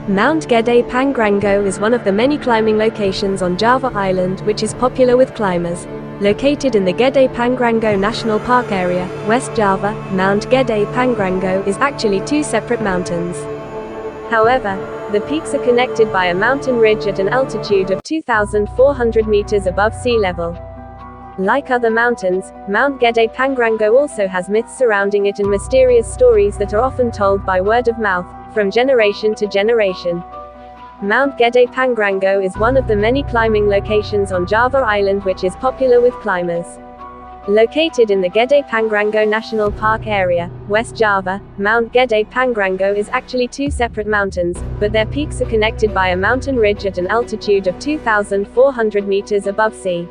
Mount Gede Pangrango is one of the many climbing locations on Java Island which is popular with climbers. Located in the Gede Pangrango National Park area, West Java, Mount Gede Pangrango is actually two separate mountains. However, the peaks are connected by a mountain ridge at an altitude of 2,400 meters above sea level. Like other mountains, Mount Gede Pangrango also has myths surrounding it and mysterious stories that are often told by word of mouth, from generation to generation. Mount Gede Pangrango is one of the many climbing locations on Java Island which is popular with climbers. Located in the Gede Pangrango National Park area, West Java, Mount Gede Pangrango is actually two separate mountains, but their peaks are connected by a mountain ridge at an altitude of 2,400 meters above sea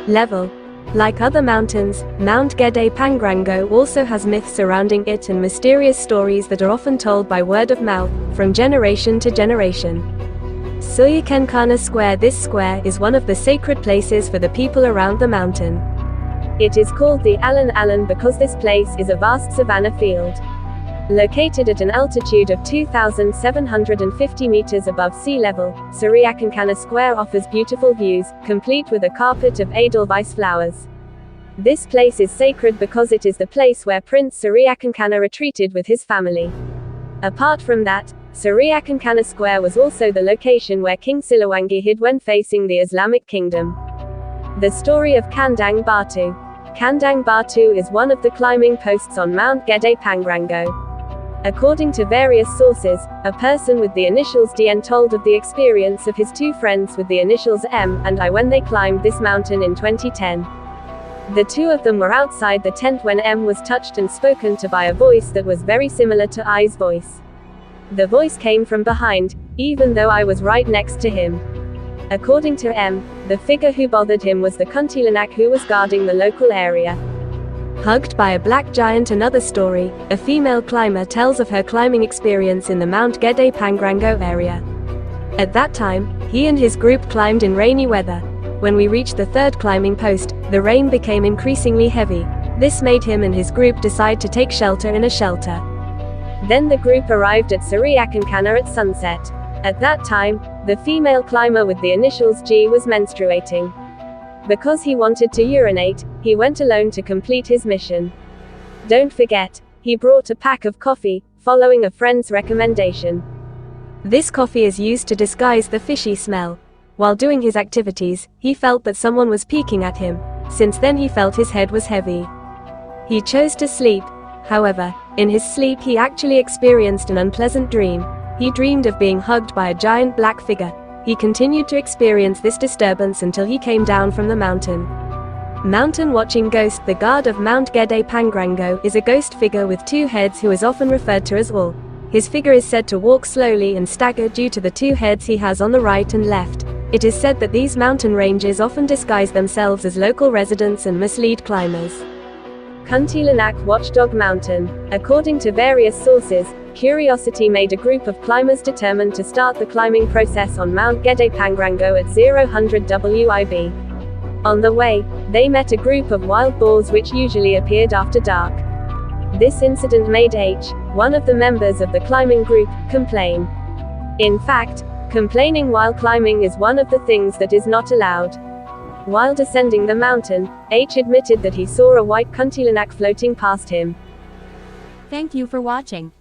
level. Like other mountains, Mount Gede Pangrango also has myths surrounding it and mysterious stories that are often told by word of mouth, from generation to generation. Sukabumi Square. This square is one of the sacred places for the people around the mountain. It is called the Alan because this place is a vast savanna field. Located at an altitude of 2,750 meters above sea level, Sukabumi Square offers beautiful views, complete with a carpet of Edelweiss flowers. This place is sacred because it is the place where Prince Sukabumi retreated with his family. Apart from that, Sukabumi Square was also the location where King Siliwangi hid when facing the Islamic kingdom. The story of Kandang Batu. Kandang Batu is one of the climbing posts on Mount Gede Pangrango. According to various sources, a person with the initials DN told of the experience of his two friends with the initials M and I when they climbed this mountain in 2010. The two of them were outside the tent when M was touched and spoken to by a voice that was very similar to I's voice. The voice came from behind, even though I was right next to him. According to M, the figure who bothered him was the kuntilanak who was guarding the local area. Hugged by a black giant. Another story, a female climber tells of her climbing experience in the Mount Gede Pangrango area. At that time, he and his group climbed in rainy weather. When we reached the third climbing post, the rain became increasingly heavy. This made him and his group decide to take shelter in a shelter. Then the group arrived at Sukabumi at sunset. At that time, the female climber with the initials G was menstruating. Because he wanted to urinate, he went alone to complete his mission. Don't forget, he brought a pack of coffee, following a friend's recommendation. This coffee is used to disguise the fishy smell. While doing his activities, he felt that someone was peeking at him. Since then he felt his head was heavy. He chose to sleep. However, in his sleep he actually experienced an unpleasant dream. He dreamed of being hugged by a giant black figure. He continued to experience this disturbance until he came down from the mountain. Mountain watching ghost. The guard of Mount Gede Pangrango is a ghost figure with two heads who is often referred to as Ul. His figure is said to walk slowly and stagger due to the two heads he has on the right and left. It is said that these mountain ranges often disguise themselves as local residents and mislead climbers. Kuntilanak Watchdog Mountain. According to various sources, curiosity made a group of climbers determined to start the climbing process on Mount Gede Pangrango at 0-100 WIB. On the way, they met a group of wild boars which usually appeared after dark. This incident made H, one of the members of the climbing group, complain. In fact, complaining while climbing is one of the things that is not allowed. While descending the mountain, H admitted that he saw a white kuntilanak floating past him. Thank you for watching.